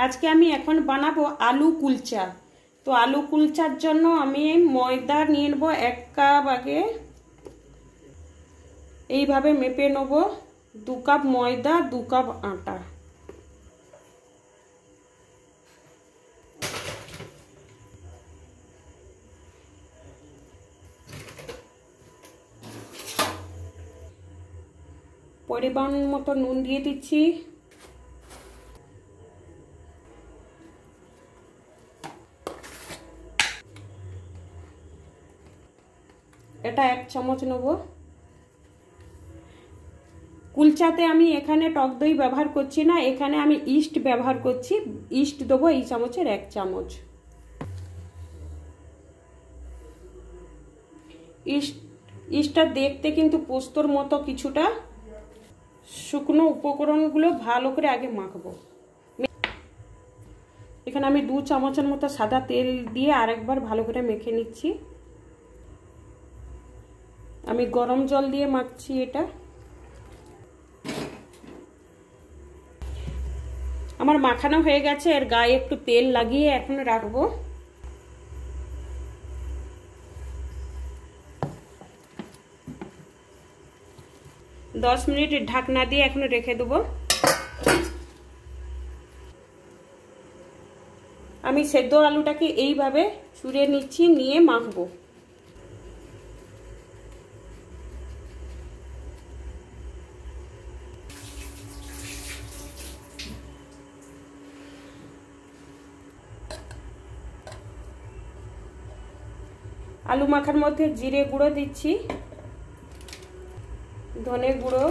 আজকে আমি এখন বানাবো আলু কুলচা। তো আলু কুলচার জন্য আমি ময়দা নিয়ে নেব 1 কাপ। আগে এইভাবে মেপে নেব 2 কাপ ময়দা 2 কাপ আটা। পরিমাণ মতো নুন দিয়ে দিচ্ছি। এটা 1 চামচ নেব। কুলচাতে আমি এখানে টক দই ব্যবহার করছি না, এখানে আমি ইস্ট ব্যবহার করছি। ইস্ট দেবো এই চামচের 1 চামচ। ইস্টটা দেখতে কিন্তু পোস্তর মতো কিছুটা। শুকনো উপকরণগুলো ভালো করে আগে মাখবো। এখানে আমি 2 চামচের মতো সাদা তেল দিয়ে আরেকবার ভালো করে মেখে নিচ্ছি। আমি গরম জল দিয়ে মাখছি এটা। আমার মাখানো হয়ে গেছে, এর গায়ে একটু তেল লাগিয়ে এখন রাখবো। দশ মিনিট ঢাকনা দিয়ে এখন রেখে দেবো। আমি সেদ্ধ আলুটাকে এইভাবে ছুঁড়ে নিচ্ছি, নিয়ে মাখবো। আলু মাখার মধ্যে জিরে গুঁড়ো দিচ্ছি, ধনে গুঁড়ো,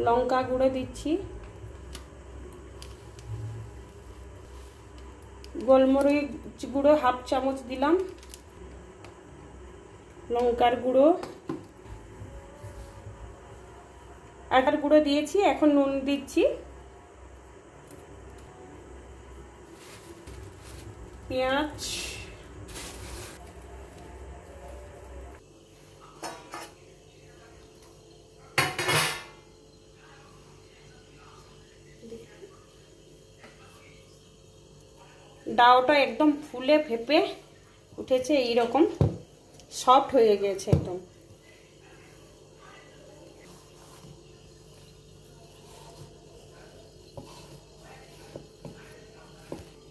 লঙ্কা গুঁড়ো দিচ্ছি, গোলমরিচ গুঁড়ো 1/2 চামচ দিলাম, লঙ্কার গুঁড়ো, আটার গুঁড়ো দিয়েছি। এখন নুন দিচ্ছি, পেঁয়াজ, ডাউটা একদম ফুলে ফেপে উঠেছে, এইরকম সফট হয়ে গেছে একদম।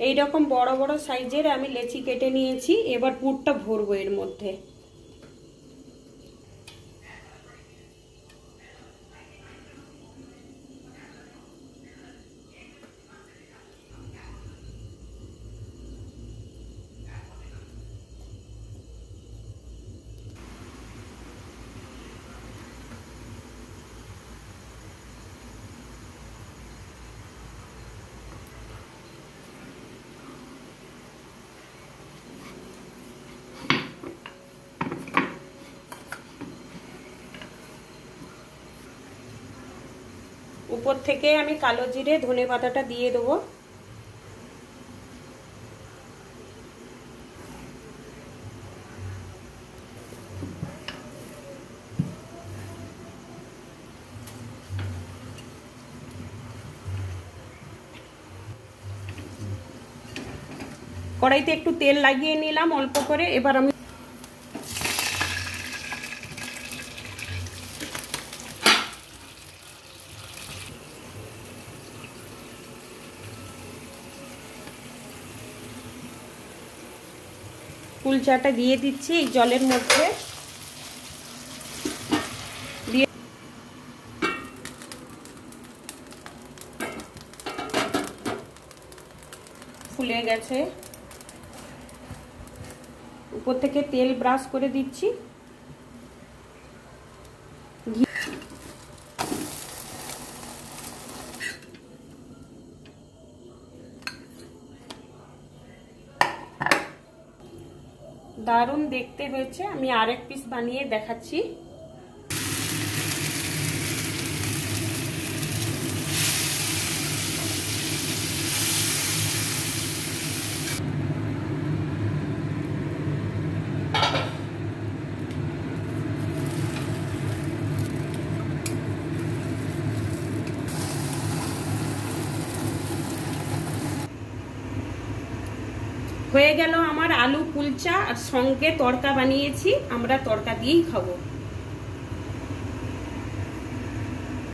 এইরকম বড় বড় সাইজের আমি লেচি কেটে নিয়েছি। এবার পুরটা ভরবো এর মধ্যে। উপর থেকে আমি কালো জিরে ধনে পাতাটা দিয়ে দেবো। কড়াইতে একটু তেল লাগিয়ে নিলাম অল্প করে। এবার আমি কুলচাটা দিয়ে দিচ্ছি এই জলের মধ্যে। দিয়ে ফুলে গেছে। উপর থেকে তেল ব্রাশ করে দিচ্ছি। দারুণ দেখতে হয়েছে। আমি আরেক পিস বানিয়ে দেখাচ্ছি। হয়ে গেল আমার আলু কুলচা, আর সঙ্গে তড়কা বানিয়েছি, আমরা তড়কা দিয়েই খাবো।